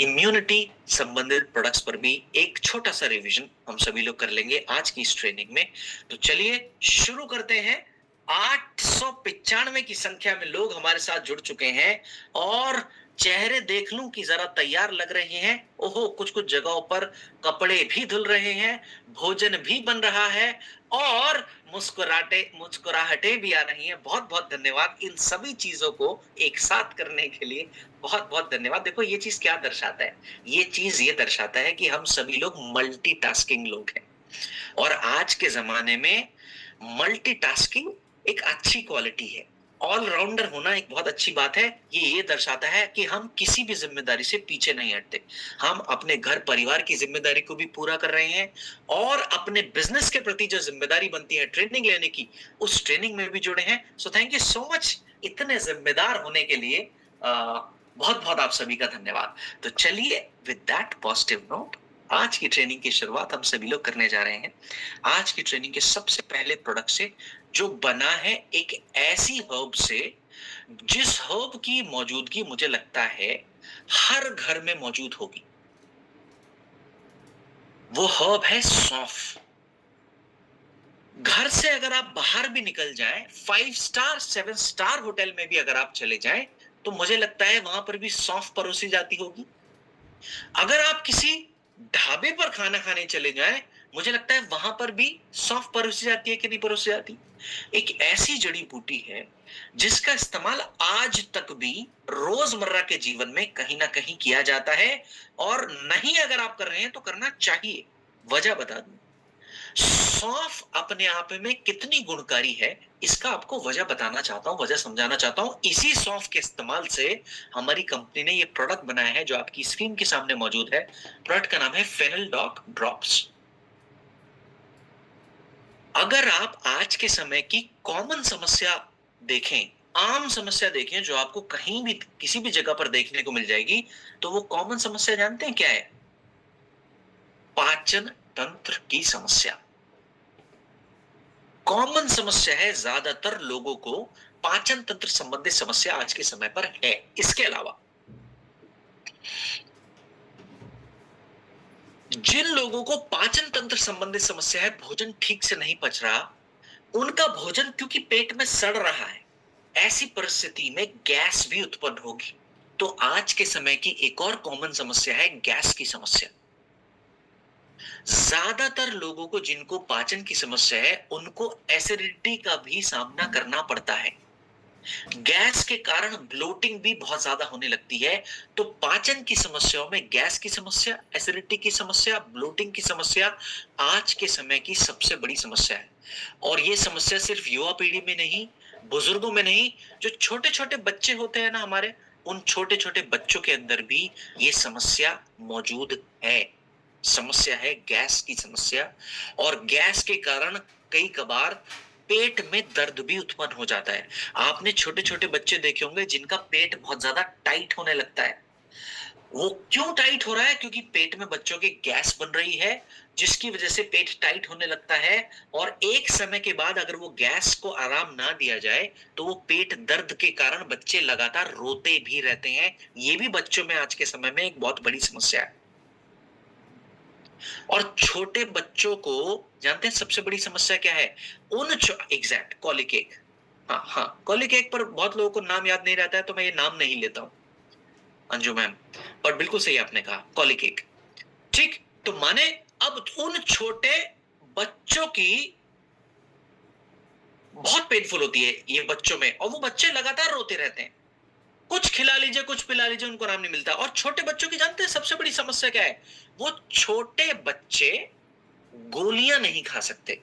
Immunity संबंधित products पर भी एक छोटा सा रिवीजन हम सभी लोग कर लेंगे आज की इस ट्रेनिंग में। तो चलिए शुरू करते हैं। 895 की संख्या में लोग हमारे साथ जुड़ चुके हैं और चेहरे देख लूं कि जरा तैयार लग रहे हैं। ओहो, कुछ कुछ जगहों पर कपड़े भी धुल रहे हैं, भोजन भी बन रहा है और मुस्कुराहटे मुस्कुराहटें भी आ रही हैं। बहुत बहुत धन्यवाद इन सभी चीजों को एक साथ करने के लिए। बहुत बहुत धन्यवाद। देखो ये चीज क्या दर्शाता है, ये चीज ये दर्शाता है कि हम सभी लोग मल्टीटास्किंग लोग हैं और आज के जमाने में मल्टीटास्किंग एक अच्छी क्वालिटी है। ऑलराउंडर होना एक बहुत अच्छी बात है। ये दर्शाता है कि हम किसी भी जिम्मेदारी से पीछे नहीं हटते। हम अपने घर परिवार की जिम्मेदारी को भी पूरा कर रहे हैं और अपने बिजनेस के प्रति जो जिम्मेदारी बनती है ट्रेनिंग लेने की, उस ट्रेनिंग में भी जुड़े हैं। So thank you so much इतने जिम्मेदार होने के लिए। बहुत बहुत आप सभी का धन्यवाद। तो चलिए विद दैट पॉजिटिव नोट आज की ट्रेनिंग की शुरुआत हम सभी लोग करने जा रहे हैं। आज की ट्रेनिंग के सबसे पहले प्रोडक्ट से, जो बना है एक ऐसी हर्ब से जिस हर्ब की मौजूदगी मुझे लगता है हर घर में मौजूद होगी। वो हर्ब है सौंफ। घर से अगर आप बाहर भी निकल जाएं, 5 स्टार 7 स्टार होटल में भी अगर आप चले जाएं, तो मुझे लगता है वहां पर भी सौंफ परोसी जाती होगी। अगर आप किसी ढाबे पर खाना खाने चले जाएं, मुझे लगता है वहां पर भी सौंफ परोसी जाती है कि नहीं परोसी जाती। एक ऐसी जड़ी बूटी है जिसका इस्तेमाल आज तक भी रोजमर्रा के जीवन में कहीं ना कहीं किया जाता है और नहीं अगर आप कर रहे हैं तो करना चाहिए। वजह बता दूं, सौंफ अपने आप में कितनी गुणकारी है इसका आपको वजह बताना चाहता हूं, वजह समझाना चाहता हूं। इसी सौंफ के इस्तेमाल से हमारी कंपनी ने ये प्रोडक्ट बनाया है जो आपकी स्क्रीन के सामने मौजूद है। प्रोडक्ट का नाम है फेनल-डॉक ड्रॉप्स। अगर आप आज के समय की कॉमन समस्या देखें, आम समस्या देखें जो आपको कहीं भी किसी भी जगह पर देखने को मिल जाएगी, तो वो कॉमन समस्या जानते हैं क्या है? पाचन तंत्र की समस्या। कॉमन समस्या है, ज्यादातर लोगों को पाचन तंत्र संबंधित समस्या आज के समय पर है। इसके अलावा जिन लोगों को पाचन तंत्र संबंधित समस्या है, भोजन ठीक से नहीं पच रहा, उनका भोजन क्योंकि पेट में सड़ रहा है, ऐसी परिस्थिति में गैस भी उत्पन्न होगी। तो आज के समय की एक और कॉमन समस्या है गैस की समस्या। ज्यादातर लोगों को जिनको पाचन की समस्या है, उनको एसिडिटी का भी सामना करना पड़ता है। गैस के कारण ब्लोटिंग भी बहुत ज्यादा होने लगती है। तो पाचन की समस्याओं में गैस की समस्या, एसिडिटी की समस्या, ब्लोटिंग की समस्या आज के समय की सबसे बड़ी समस्या है। और ये समस्या सिर्फ युवा पीढ़ी में नहीं, बुजुर्गों में नहीं, जो छोटे छोटे बच्चे होते हैं ना हमारे, उन छोटे छोटे बच्चों के अंदर भी ये समस्या मौजूद है। समस्या है गैस की समस्या और गैस के कारण कई कबार पेट में दर्द भी उत्पन्न हो जाता है। आपने छोटे छोटे बच्चे देखे होंगे जिनका पेट बहुत ज्यादा टाइट होने लगता है। वो क्यों टाइट हो रहा है? क्योंकि पेट में बच्चों के गैस बन रही है, जिसकी वजह से पेट टाइट होने लगता है और एक समय के बाद अगर वो गैस को आराम ना दिया जाए तो वो पेट दर्द के कारण बच्चे लगातार रोते भी रहते हैं। ये भी बच्चों में आज के समय में एक बहुत बड़ी समस्या है। और छोटे बच्चों को जानते हैं सबसे बड़ी समस्या क्या है? एग्जैक्ट कॉलिक एक। हाँ हाँ, कॉलिक एक पर बहुत लोगों को नाम याद नहीं रहता है तो मैं ये नाम नहीं लेता हूं अंजू मैम, पर बिल्कुल सही आपने कहा कॉलिक एक। ठीक, तो माने अब उन छोटे बच्चों की बहुत पेनफुल होती है ये बच्चों में और वो बच्चे लगातार रोते रहते हैं। कुछ खिला लीजिए, कुछ पिला लीजिए, उनको आराम नहीं मिलता। और छोटे बच्चों की जानते हैं सबसे बड़ी समस्या क्या है? वो छोटे बच्चे गोलियां नहीं खा सकते।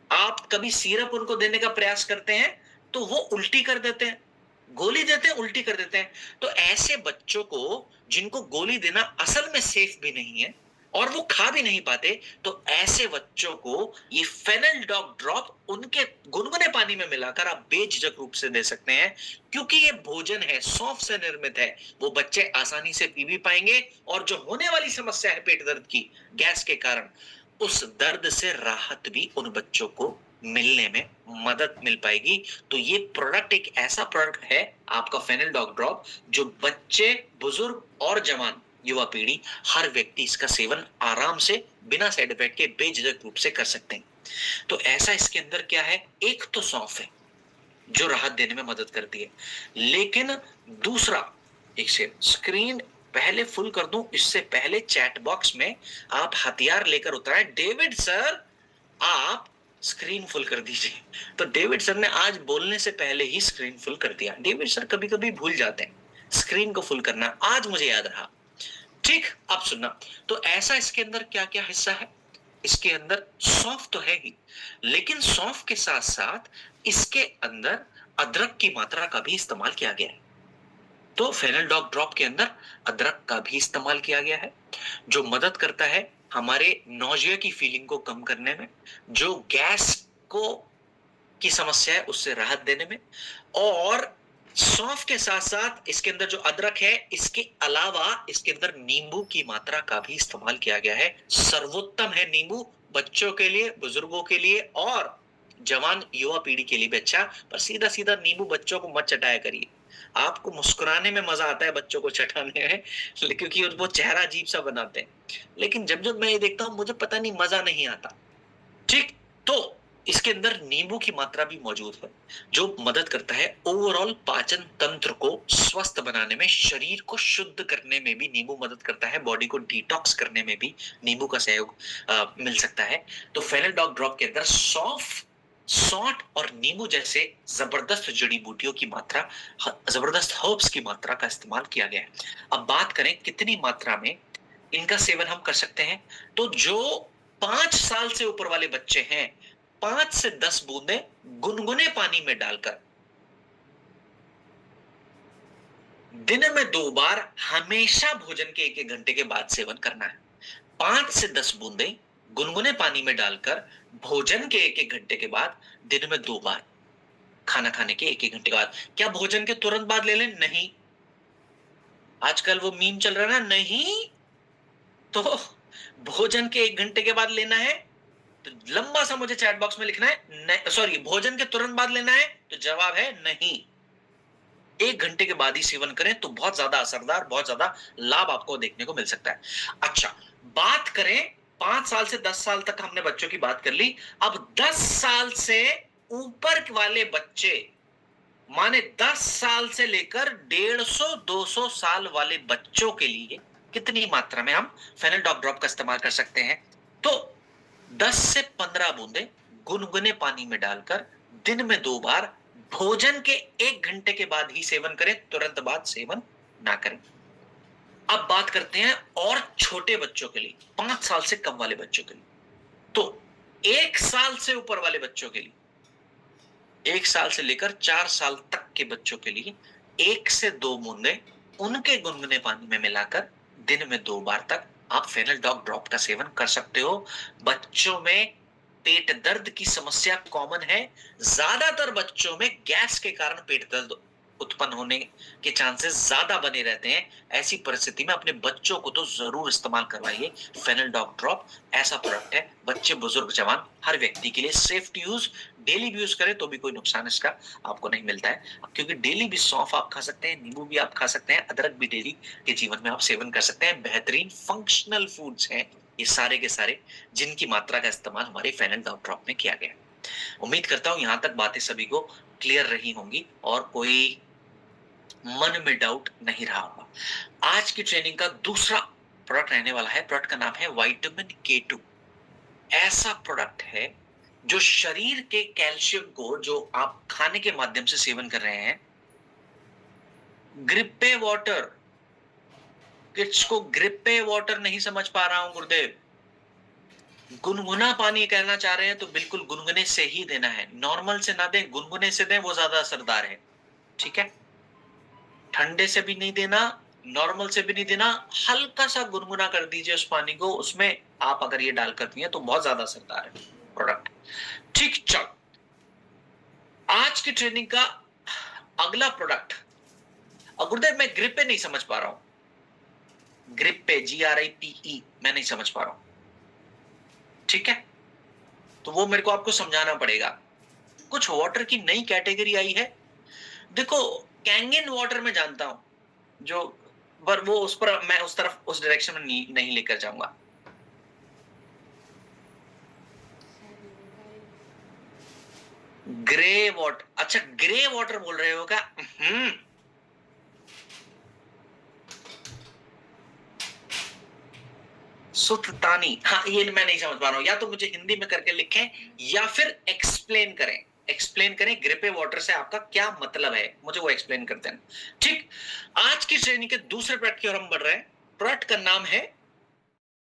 आप कभी सिरप उनको देने का प्रयास करते हैं तो वो उल्टी कर देते हैं, गोली देते हैं उल्टी कर देते हैं। तो ऐसे बच्चों को जिनको गोली देना असल में सेफ भी नहीं है और वो खा भी नहीं पाते, तो ऐसे बच्चों को ये फेनल-डॉक ड्रॉप उनके गुनगुने पानी में मिलाकर आप बेझिझक रूप से दे सकते हैं। क्योंकि ये भोजन है, सौंफ से निर्मित है, वो बच्चे आसानी से पी भी पाएंगे और जो होने वाली समस्या है पेट दर्द की गैस के कारण, उस दर्द से राहत भी उन बच्चों को मिलने में मदद मिल पाएगी। तो ये प्रोडक्ट एक ऐसा प्रोडक्ट है आपका फेनल-डॉक ड्रॉप, जो बच्चे, बुजुर्ग और जवान युवा पीढ़ी, हर व्यक्ति इसका सेवन आराम से बिना साइड इफेक्ट के बेझिझक रूप से कर सकते हैं। तो ऐसा इसके अंदर क्या है, एक तो सौंफ है जो राहत देने में मदद करती है, लेकिन दूसरा, एक से स्क्रीन पहले फुल कर दूं इससे पहले चैट बॉक्स में आप हथियार लेकर उतराए, डेविड सर आप स्क्रीन फुल कर दीजिए। तो डेविड सर ने आज बोलने से पहले ही स्क्रीन फुल कर दिया। डेविड सर कभी कभी भूल जाते हैं स्क्रीन को फुल करना, आज मुझे याद रहा। ठीक, अब सुनना। तो ऐसा इसके अंदर क्या क्या हिस्सा है, इसके अंदर सौंफ तो है ही, लेकिन सौंफ के साथ साथ इसके अंदर अदरक की मात्रा का भी इस्तेमाल किया गया है। तो फेनल डॉग ड्रॉप के अंदर अदरक का भी इस्तेमाल किया गया है, जो मदद करता है हमारे नौजिया की फीलिंग को कम करने में, जो गैस को की समस्या है उससे राहत देने में। और सौंफ के साथ साथ इसके अंदर जो अदरक है, इसके अलावा इसके अंदर नींबू की मात्रा का भी इस्तेमाल किया गया है। सर्वोत्तम है नींबू, बच्चों के लिए, बुजुर्गों के लिए और जवान युवा पीढ़ी के लिए भी अच्छा। पर सीधा सीधा नींबू बच्चों को मत चटाया करिए, आपको मुस्कुराने में मजा आता है बच्चों को चटाने में, क्योंकि वो चेहरा अजीब सा बनाते हैं। लेकिन जब जब मैं ये देखता हूं मुझे पता नहीं मजा नहीं आता। ठीक, तो इसके अंदर नींबू की मात्रा भी मौजूद है, जो मदद करता है ओवरऑल पाचन तंत्र को स्वस्थ बनाने में, शरीर को शुद्ध करने में भी नींबू मदद करता है, बॉडी को डिटॉक्स करने में भी नींबू का सहयोग मिल सकता है। तो फेनल डॉग ड्रॉप के अंदर सौंफ, सौंठ और नींबू जैसे जबरदस्त जड़ी बूटियों की मात्रा, जबरदस्त हर्ब्स की मात्रा का इस्तेमाल किया गया है। अब बात करें कितनी मात्रा में इनका सेवन हम कर सकते हैं, तो जो 5 साल से ऊपर वाले बच्चे हैं, 5 से 10 बूंदे गुनगुने पानी में डालकर दिन में 2 बार हमेशा भोजन के 1-1 घंटे के बाद सेवन करना है। 5 से 10 बूंदे गुनगुने पानी में डालकर भोजन के 1-1 घंटे के बाद दिन में 2 बार, खाना खाने के 1-1 घंटे के बाद। क्या भोजन के तुरंत बाद ले लें? नहीं। आजकल वो मीम चल रहा है ना, नहीं। तो भोजन के 1 घंटे के बाद लेना है तो लंबा सा मुझे चैट बॉक्स में लिखना है, सॉरी, भोजन के तुरंत बाद लेना है तो जवाब है नहीं। 1 घंटे के बाद ही सेवन करें तो बहुत ज्यादा असरदार, बहुत ज्यादा लाभ आपको देखने को मिल सकता है। अच्छा, बात करें 5 साल से 10 साल तक हमने बच्चों की बात कर ली। अब 10 साल से ऊपर वाले बच्चे, माने 10 साल से लेकर 150-200 साल वाले बच्चों के लिए कितनी मात्रा में हम फेनल डॉग ड्रॉप का इस्तेमाल कर सकते हैं? तो 10 से 15 बूंदे गुनगुने पानी में डालकर दिन में 2 बार, भोजन के 1 घंटे के बाद ही सेवन करें, तुरंत बाद सेवन ना करें। अब बात करते हैं और छोटे बच्चों के लिए, 5 साल से कम वाले बच्चों के लिए। तो 1 साल से ऊपर वाले बच्चों के लिए, 1 साल से लेकर 4 साल तक के बच्चों के लिए 1 से 2 बूंदे उनके गुनगुने पानी में मिलाकर दिन में 2 बार तक आप फेनल डॉग ड्रॉप का सेवन कर सकते हो। बच्चों में पेट दर्द की समस्या कॉमन है, ज्यादातर बच्चों में गैस के कारण पेट दर्द उत्पन्न होने के चांसेस ज्यादा बने रहते हैं। ऐसी परिस्थिति में अपने बच्चों को तो जरूर इस्तेमाल करवाइए फेनल डॉग ड्रॉप। ऐसा प्रोडक्ट है, बच्चे, बुजुर्ग, जवान, हर व्यक्ति के लिए सेफ टू यूज। डेली भी यूज करें तो भी कोई नुकसान इसका आपको नहीं मिलता है, क्योंकि डेली भी सौंफ आप खा सकते हैं, नींबू भी आप खा सकते हैं, अदरक भी डेली के जीवन में आप सेवन कर सकते हैं। बेहतरीन फंक्शनल फूड्स हैं ये सारे के सारे, जिनकी मात्रा का इस्तेमाल हमारे फेनल डॉग ड्रॉप में किया गया है। उम्मीद करता हूं यहां तक बातें सभी को क्लियर रही होंगी और कोई मन में डाउट नहीं रहा होगा। आज की ट्रेनिंग का दूसरा प्रोडक्ट रहने वाला है, प्रोडक्ट का नाम है विटामिन K2। ऐसा प्रोडक्ट है जो शरीर के कैल्शियम को, जो आप खाने के माध्यम से सेवन कर रहे हैं, ग्रिप्पे वाटर, किड्स को ग्रिप्पे वाटर नहीं समझ पा रहा हूं गुरुदेव, गुनगुना पानी कहना चाह रहे हैं तो बिल्कुल गुनगुने से ही देना है, नॉर्मल से ना दें, गुनगुने से दें, वो ज्यादा असरदार है। ठीक है, ठंडे से भी नहीं देना, नॉर्मल से भी नहीं देना, हल्का सा गुनगुना कर दीजिए उस पानी को, उसमें आप अगर ये डालकर पिए तो बहुत ज्यादा असरदार है प्रोडक्ट। ठीक, चल आज की ट्रेनिंग का अगला प्रोडक्ट, गुरुदेव मैं ग्रिप्पे नहीं समझ पा रहा हूं, ग्रिप्पे GRIPE मैं नहीं समझ पा रहा हूं। ठीक है, तो वो मेरे को आपको समझाना पड़ेगा। कुछ वाटर की नई कैटेगरी आई है, देखो कैंगन वाटर में जानता हूं, जो पर वो उस पर मैं उस तरफ उस डायरेक्शन में नहीं लेकर जाऊँगा। अच्छा ग्रे वाटर बोल रहे हो क्या? सुततानी, हाँ, ये मैं नहीं समझ पा रहा हूँ। या तो मुझे हिंदी में करके लिखें या फिर एक्सप्लेन करें। एक्सप्लेन करें ग्रिपे वाटर से आपका क्या मतलब है? मुझे वो एक्सप्लेन कर देना। ठीक, आज की श्रेणी के दूसरे प्रोडक्ट की ओर हम बढ़ रहे हैं। प्रोडक्ट का नाम है